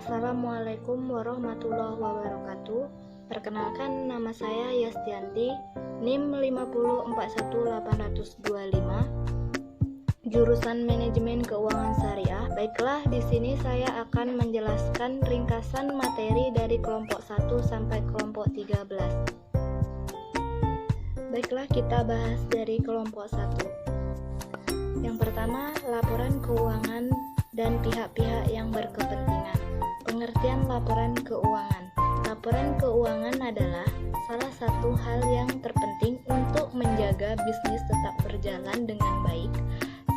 Assalamualaikum warahmatullahi wabarakatuh. Perkenalkan, nama saya Yastianti, NIM 5041825, jurusan Manajemen Keuangan Syariah. Baiklah, di sini saya akan menjelaskan ringkasan materi dari kelompok 1 sampai kelompok 13. Baiklah, kita bahas dari kelompok 1. Yang pertama, laporan keuangan dan pihak-pihak yang berkepentingan. Pengertian laporan keuangan. Laporan keuangan adalah salah satu hal yang terpenting untuk menjaga bisnis tetap berjalan dengan baik.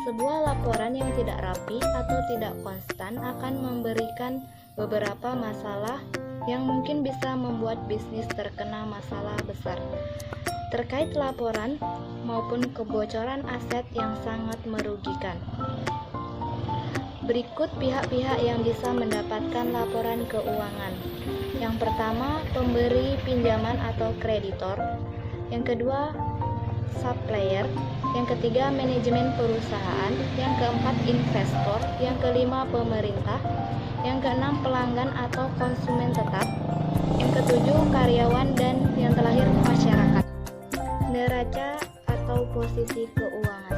Sebuah laporan yang tidak rapi atau tidak konstan akan memberikan beberapa masalah yang mungkin bisa membuat bisnis terkena masalah besar terkait laporan maupun kebocoran aset yang sangat merugikan. Berikut pihak-pihak yang bisa mendapatkan laporan keuangan. Yang pertama, pemberi pinjaman atau kreditor. Yang kedua, supplier. Yang ketiga, manajemen perusahaan. Yang keempat, investor. Yang kelima, pemerintah. Yang keenam, pelanggan atau konsumen tetap. Yang ketujuh, karyawan. Dan yang terakhir, masyarakat. Neraca atau posisi keuangan.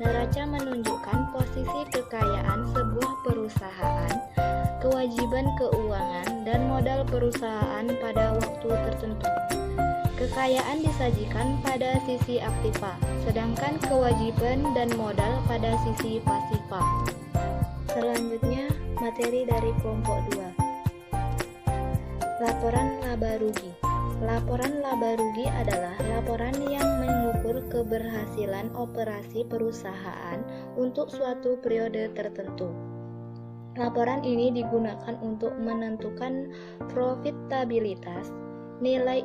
Neraca menunjukkan posisi kekayaan sebuah perusahaan, kewajiban keuangan, dan modal perusahaan pada waktu tertentu. Kekayaan disajikan pada sisi aktiva, sedangkan kewajiban dan modal pada sisi pasifa. Selanjutnya, materi dari kelompok 2. Laporan laba rugi. Laporan laba rugi adalah laporan yang mengukur keberhasilan operasi perusahaan untuk suatu periode tertentu. Laporan ini digunakan untuk menentukan profitabilitas, nilai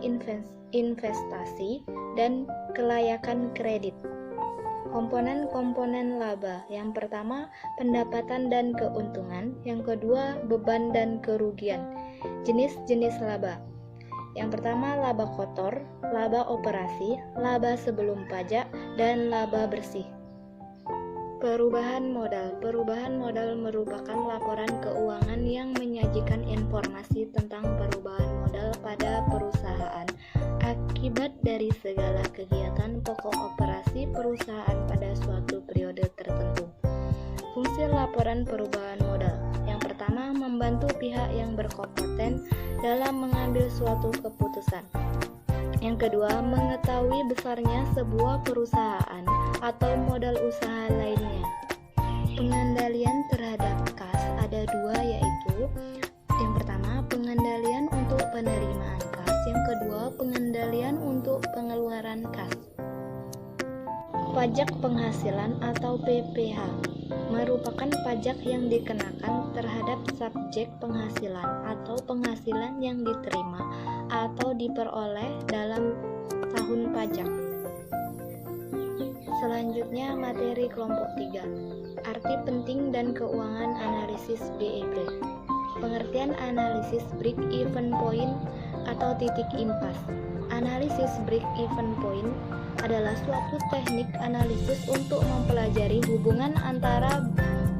investasi, dan kelayakan kredit. Komponen-komponen laba. Yang pertama, pendapatan dan keuntungan. Yang kedua, beban dan kerugian. Jenis-jenis laba. Yang pertama, laba kotor, laba operasi, laba sebelum pajak, dan laba bersih. Perubahan modal. Perubahan modal merupakan laporan keuangan yang menyajikan informasi tentang perubahan modal pada perusahaan akibat dari segala kegiatan pokok operasi perusahaan pada suatu periode tertentu. Fungsi laporan perubahan modal. Yang pertama, membantu pihak yang berkompeten dalam mengambil suatu keputusan. Yang kedua, mengetahui besarnya sebuah perusahaan atau modal usaha lainnya. Pengendalian terhadap kas ada dua, yaitu yang pertama, pengendalian untuk penerimaan kas. Yang kedua, pengendalian untuk pengeluaran kas. Pajak penghasilan atau PPh merupakan pajak yang dikenakan terhadap subjek penghasilan atau penghasilan yang diterima atau diperoleh dalam tahun pajak. Selanjutnya, materi kelompok 3. Arti penting dan keuangan analisis BEP. Pengertian analisis break-even point atau titik impas. Analisis break-even point adalah suatu teknik analisis untuk mempelajari hubungan antara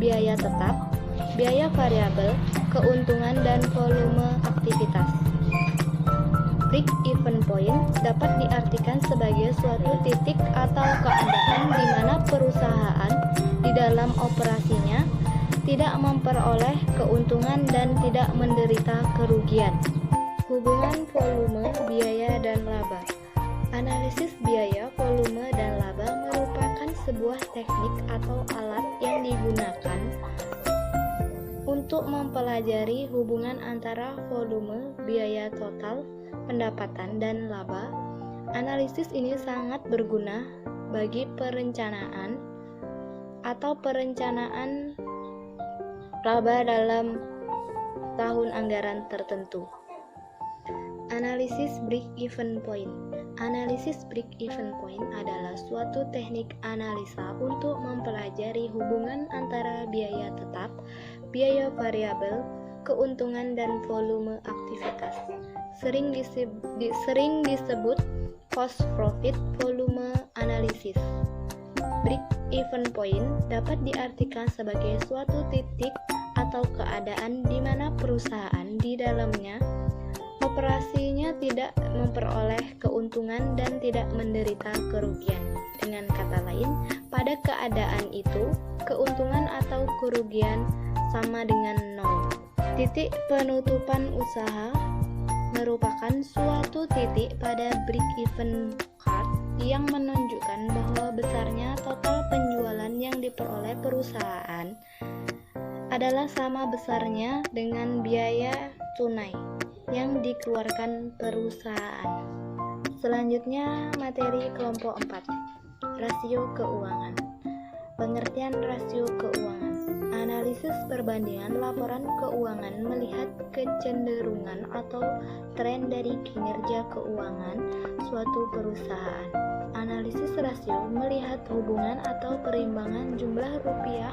biaya tetap, biaya variabel, keuntungan, dan volume aktivitas. Break-even point dapat diartikan sebagai suatu titik atau keadaan di mana perusahaan di dalam operasinya tidak memperoleh keuntungan dan tidak menderita kerugian. Hubungan volume, biaya, dan laba. Analisis biaya, volume, dan laba merupakan sebuah teknik atau alat yang digunakan untuk mempelajari hubungan antara volume, biaya total, pendapatan, dan laba. Analisis ini sangat berguna bagi perencanaan laba dalam tahun anggaran tertentu. Analisis break-even point. Analisis break-even point adalah suatu teknik analisa untuk mempelajari hubungan antara biaya tetap, biaya variabel, keuntungan, dan volume aktivitas. Sering disebut cost profit volume analysis. Break-even point dapat diartikan sebagai suatu titik atau atau keadaan di mana perusahaan di dalamnya operasinya tidak memperoleh keuntungan dan tidak menderita kerugian. Dengan kata lain, pada keadaan itu, keuntungan atau kerugian sama dengan nol. Titik penutupan usaha merupakan suatu titik pada break-even card yang menunjukkan bahwa besarnya total penjualan yang diperoleh perusahaan adalah sama besarnya dengan biaya tunai yang dikeluarkan perusahaan. Selanjutnya, materi kelompok 4, rasio keuangan. Pengertian rasio keuangan. Analisis perbandingan laporan keuangan melihat kecenderungan atau tren dari kinerja keuangan suatu perusahaan. Analisis rasio melihat hubungan atau perimbangan jumlah rupiah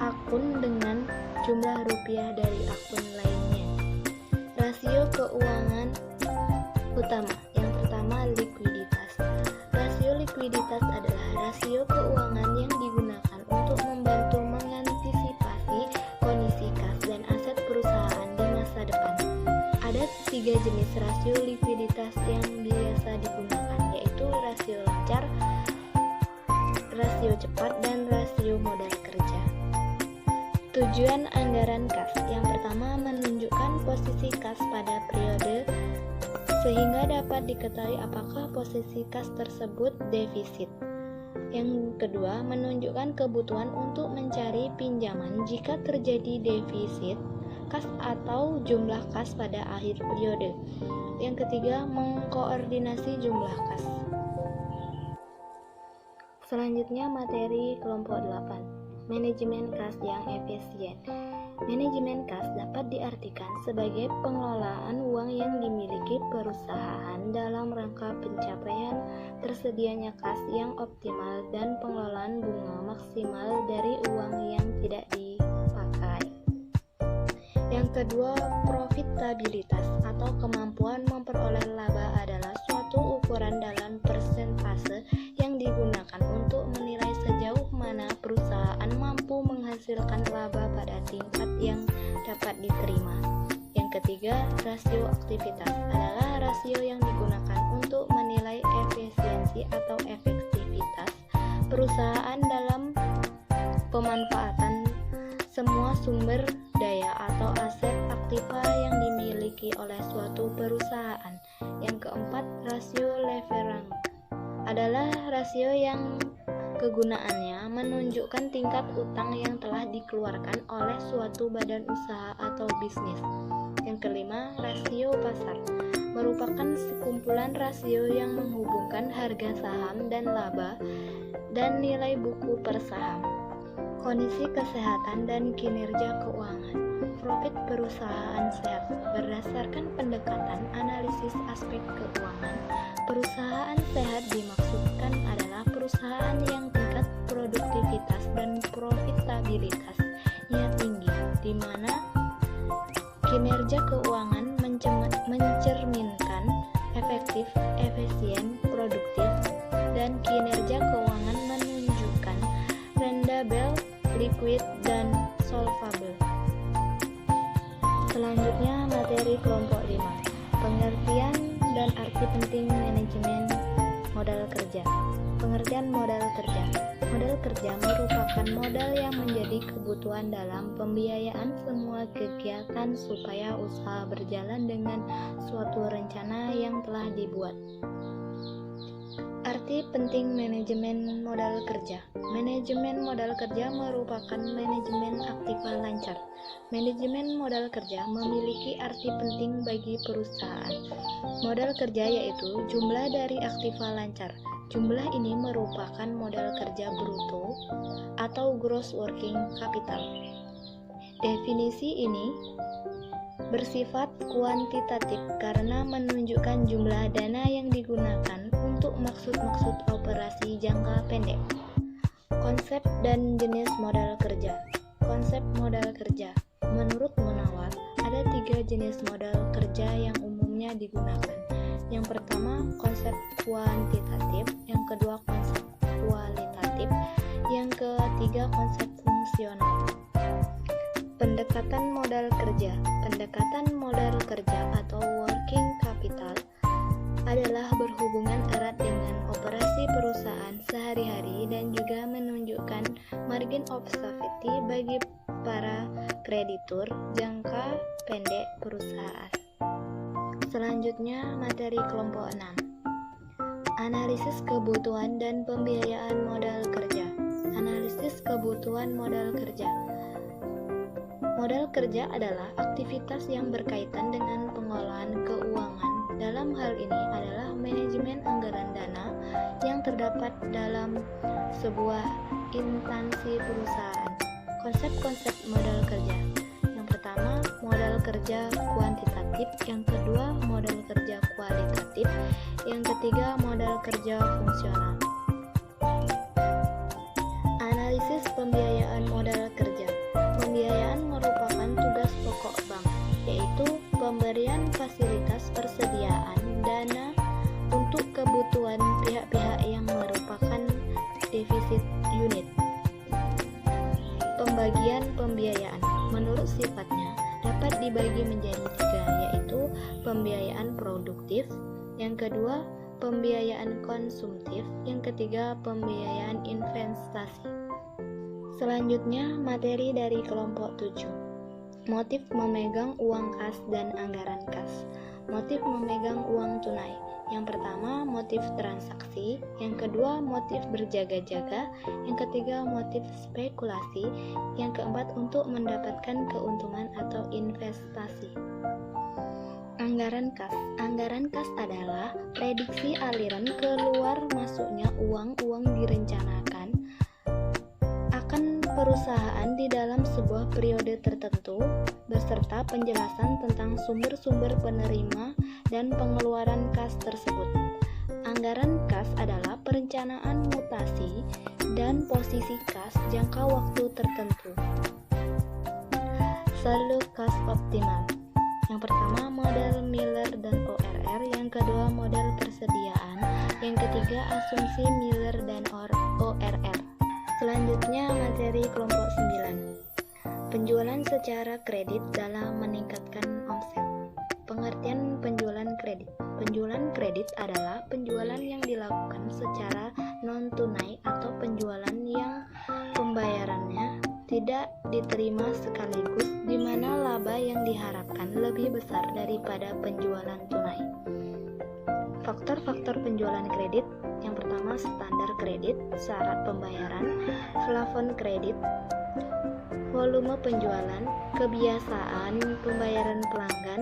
akun dengan jumlah rupiah dari akun lainnya. Rasio keuangan utama. Yang pertama, likuiditas. Rasio likuiditas adalah rasio keuangan yang digunakan untuk membantu mengantisipasi kondisi kas dan aset perusahaan di masa depan. Ada 3 jenis rasio likuiditas yang biasa digunakan, yaitu rasio lancar, rasio cepat, dan rasio modal kerja. Tujuan anggaran kas. Yang pertama, menunjukkan posisi kas pada periode sehingga dapat diketahui apakah posisi kas tersebut defisit. Yang kedua, menunjukkan kebutuhan untuk mencari pinjaman jika terjadi defisit kas atau jumlah kas pada akhir periode. Yang ketiga, mengkoordinasi jumlah kas. Selanjutnya, materi kelompok 8. Manajemen kas yang efisien. Manajemen kas dapat diartikan sebagai pengelolaan uang yang dimiliki perusahaan dalam rangka pencapaian tersedianya kas yang optimal dan pengelolaan bunga maksimal dari uang yang tidak dipakai. Yang kedua, profitabilitas atau kemampuan memperoleh laba adalah suatu ukuran dalam persentase yang digunakan untuk menilai sejauh mana perusahaan mampu menghasilkan laba pada tingkat yang dapat diterima. Yang ketiga, rasio aktivitas adalah rasio yang digunakan untuk menilai efisiensi atau efektivitas perusahaan dalam pemanfaatan semua sumber daya atau aset aktiva yang dimiliki oleh suatu perusahaan. Yang keempat, rasio leverage adalah rasio yang kegunaannya menunjukkan tingkat utang yang telah dikeluarkan oleh suatu badan usaha atau bisnis. Yang kelima, rasio pasar merupakan sekumpulan rasio yang menghubungkan harga saham dan laba dan nilai buku per saham. Kondisi kesehatan dan kinerja keuangan. Profit perusahaan sehat berdasarkan pendekatan analisis aspek keuangan. Perusahaan sehat dimaksudkan adalah perusahaan yang tingkat produktivitas dan profitabilitasnya tinggi, di mana kinerja keuangan mencerminkan efektif, efisien, produktif, dan kinerja keuangan menunjukkan rendable, liquid, dan solvable. Selanjutnya, materi kelompok 5. Pengertian dan arti penting manajemen modal kerja. Pengertian modal kerja. Modal kerja merupakan modal yang menjadi kebutuhan dalam pembiayaan semua kegiatan supaya usaha berjalan dengan suatu rencana yang telah dibuat. Arti penting manajemen modal kerja. Manajemen modal kerja merupakan manajemen aktiva lancar. Manajemen modal kerja memiliki arti penting bagi perusahaan. Modal kerja yaitu jumlah dari aktiva lancar. Jumlah ini merupakan modal kerja bruto atau gross working capital. Definisi ini bersifat kuantitatif karena menunjukkan jumlah dana yang digunakan untuk maksud-maksud operasi jangka pendek. Konsep dan jenis modal kerja. Konsep modal kerja. Menurut Munawar, ada 3 jenis modal kerja yang umumnya digunakan. Yang pertama, konsep kuantitatif. Yang kedua, konsep kualitatif. Yang ketiga, konsep fungsional. Pendekatan modal kerja. Pendekatan modal kerja atau working capital adalah berhubungan erat dengan operasi perusahaan sehari-hari dan juga menunjukkan margin of safety bagi para kreditur jangka pendek perusahaan. Selanjutnya, materi kelompok 6. Analisis kebutuhan dan pembiayaan modal kerja. Analisis kebutuhan modal kerja. Modal kerja adalah aktivitas yang berkaitan dengan pengolahan keuangan. Dalam hal ini adalah manajemen anggaran dana yang terdapat dalam sebuah instansi perusahaan. Konsep-konsep modal kerja. Yang pertama, modal kerja kuantitatif. Yang kedua, modal kerja kualitatif. Yang ketiga, modal kerja fungsional. Analisis pembiayaan modal kerja. Pembiayaan merupakan tugas pokok bank, yaitu pemberian fasilitas persediaan dana untuk kebutuhan pihak-pihak yang merupakan defisit unit. Pembagian pembiayaan menurut sifatnya dapat dibagi menjadi 3, yaitu pembiayaan produktif, yang kedua pembiayaan konsumtif, yang ketiga pembiayaan investasi. Selanjutnya, materi dari kelompok 7. Motif memegang uang kas dan anggaran kas. Motif memegang uang tunai. Yang pertama, motif transaksi. Yang kedua, motif berjaga-jaga. Yang ketiga, motif spekulasi. Yang keempat, untuk mendapatkan keuntungan atau investasi. Anggaran kas. Anggaran kas adalah prediksi aliran keluar masuknya uang-uang direncanakan akan perusahaan di dalam sebuah periode tertentu, beserta penjelasan tentang sumber-sumber penerima dan pengeluaran kas tersebut. Anggaran kas adalah perencanaan mutasi dan posisi kas jangka waktu tertentu. Saldo kas optimal. Yang pertama, model Miller dan ORR. Yang kedua, model persediaan. Yang ketiga, asumsi Miller dan ORR. Selanjutnya, materi kelompok 9. Penjualan secara kredit dalam meningkatkan omset. Pengertian penjualan kredit. Penjualan kredit adalah penjualan yang dilakukan secara non-tunai atau penjualan yang pembayarannya tidak diterima sekaligus, di mana laba yang diharapkan lebih besar daripada penjualan tunai. Faktor-faktor penjualan kredit. Yang pertama, standar kredit, syarat pembayaran, plafon kredit, volume penjualan, kebiasaan pembayaran pelanggan.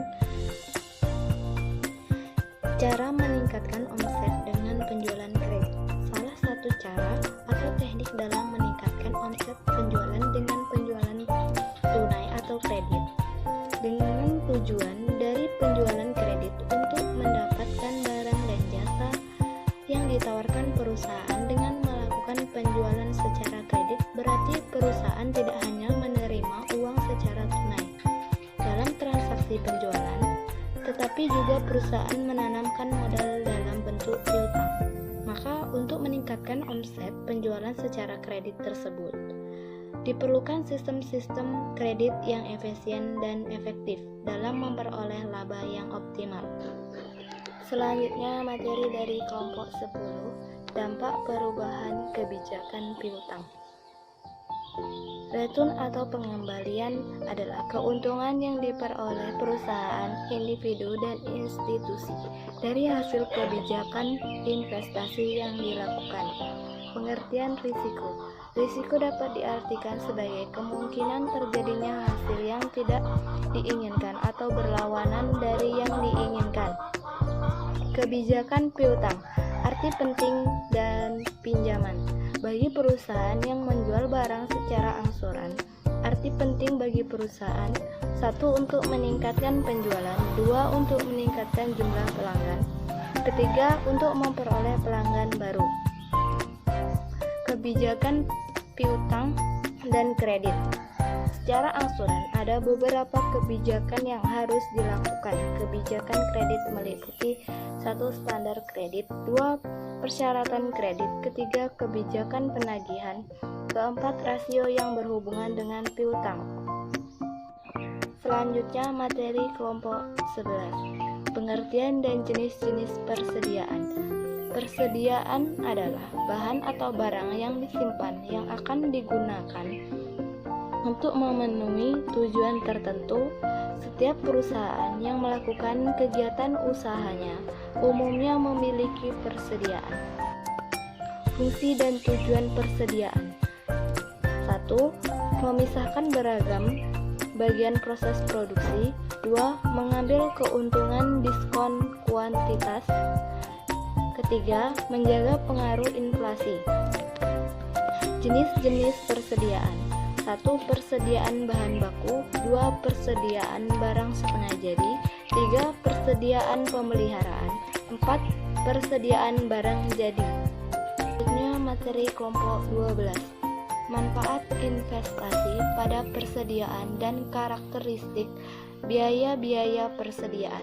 Cara meningkatkan omset dengan penjualan kredit. Salah satu cara atau teknik dalam meningkatkan omset penjualan dengan penjualan tunai atau kredit, dengan tujuan dari penjualan kredit untuk mendapatkan barang dan jasa yang ditawarkan perusahaan. Dengan melakukan penjualan secara kredit, berarti perusahaan tidak hanya menerima uang secara tunai dalam transaksi penjualan, tetapi juga perusahaan menanamkan modal dalam bentuk piutang. Maka untuk meningkatkan omset penjualan secara kredit tersebut, diperlukan sistem-sistem kredit yang efisien dan efektif dalam memperoleh laba yang optimal. Selanjutnya, materi dari kelompok 10, dampak perubahan kebijakan piutang. Return atau pengembalian adalah keuntungan yang diperoleh perusahaan, individu, dan institusi dari hasil kebijakan investasi yang dilakukan. Pengertian risiko. Risiko dapat diartikan sebagai kemungkinan terjadinya hasil yang tidak diinginkan atau berlawanan dari yang diinginkan. Kebijakan piutang. Arti penting dan pinjaman. Bagi perusahaan yang menjual barang secara angsuran, arti penting bagi perusahaan: 1. Untuk meningkatkan penjualan, 2. Untuk meningkatkan jumlah pelanggan, 3. Untuk memperoleh pelanggan baru. Kebijakan piutang dan kredit. Secara angsuran, ada beberapa kebijakan yang harus dilakukan. Kebijakan kredit meliputi 1. Standar kredit, 2. Persyaratan kredit, 3. Kebijakan penagihan, 4. Rasio yang berhubungan dengan piutang. Selanjutnya materi kelompok 11. Pengertian dan jenis-jenis persediaan. Persediaan adalah bahan atau barang yang disimpan yang akan digunakan untuk memenuhi tujuan tertentu. Setiap perusahaan yang melakukan kegiatan usahanya umumnya memiliki persediaan. Fungsi dan tujuan persediaan. 1. Memisahkan beragam bagian proses produksi. 2. Mengambil keuntungan diskon kuantitas. Ketiga, menjaga pengaruh inflasi. Jenis-jenis persediaan. 1. Persediaan bahan baku. 2. Persediaan barang setengah jadi. 3. Persediaan pemeliharaan. 4. Persediaan barang jadi. Selanjutnya materi kelompok 12. Manfaat investasi pada persediaan dan karakteristik biaya-biaya persediaan.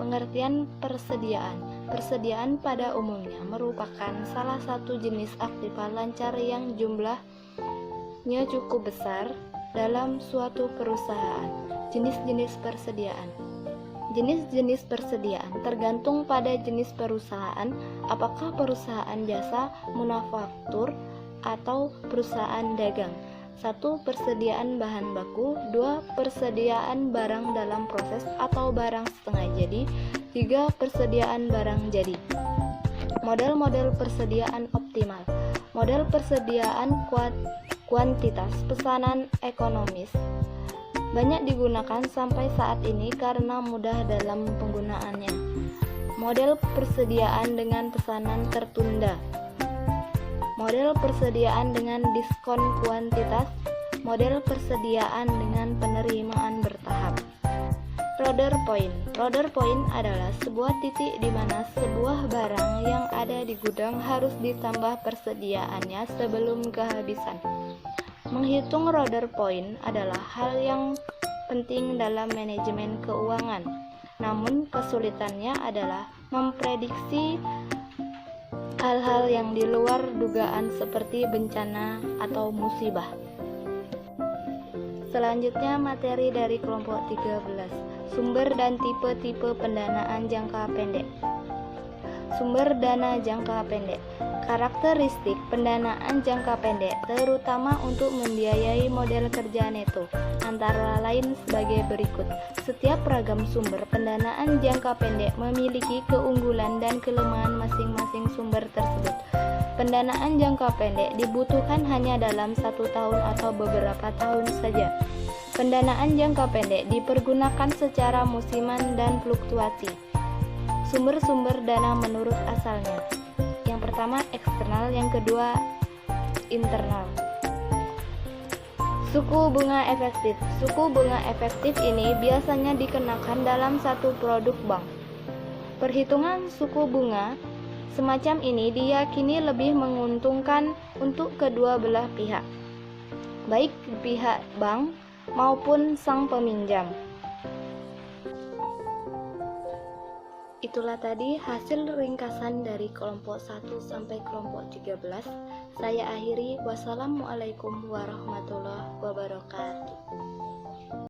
Pengertian persediaan. Persediaan pada umumnya merupakan salah satu jenis aktiva lancar yang jumlahnya cukup besar dalam suatu perusahaan. Jenis-jenis persediaan. Jenis-jenis persediaan tergantung pada jenis perusahaan, apakah perusahaan jasa, manufaktur, atau perusahaan dagang. 1. Persediaan bahan baku. 2. Persediaan barang dalam proses atau barang setengah jadi. 3. Persediaan barang jadi. Model-model persediaan optimal. Model persediaan kuantitas pesanan ekonomis banyak digunakan sampai saat ini karena mudah dalam penggunaannya. Model persediaan dengan pesanan tertunda. Model persediaan dengan diskon kuantitas. Model persediaan dengan penerimaan bertahap. Order point. Order point adalah sebuah titik di mana sebuah barang yang ada di gudang harus ditambah persediaannya sebelum kehabisan. Menghitung order point adalah hal yang penting dalam manajemen keuangan. Namun kesulitannya adalah memprediksi hal-hal yang di luar dugaan seperti bencana atau musibah. Selanjutnya materi dari kelompok 13. Sumber dan tipe-tipe pendanaan jangka pendek. Sumber dana jangka pendek. Karakteristik pendanaan jangka pendek terutama untuk membiayai model kerja neto antara lain sebagai berikut. Setiap ragam sumber pendanaan jangka pendek memiliki keunggulan dan kelemahan masing-masing sumber tersebut. Pendanaan jangka pendek dibutuhkan hanya dalam 1 tahun atau beberapa tahun saja. Pendanaan jangka pendek dipergunakan secara musiman dan fluktuasi. Sumber-sumber dana menurut asalnya. Yang pertama eksternal, yang kedua internal. Suku bunga efektif. Suku bunga efektif ini biasanya dikenakan dalam satu produk bank. Perhitungan suku bunga semacam ini diyakini lebih menguntungkan untuk kedua belah pihak, baik pihak bank maupun sang peminjam. Itulah tadi hasil ringkasan dari kelompok 1 sampai kelompok 13. Saya akhiri. Wassalamualaikum warahmatullahi wabarakatuh.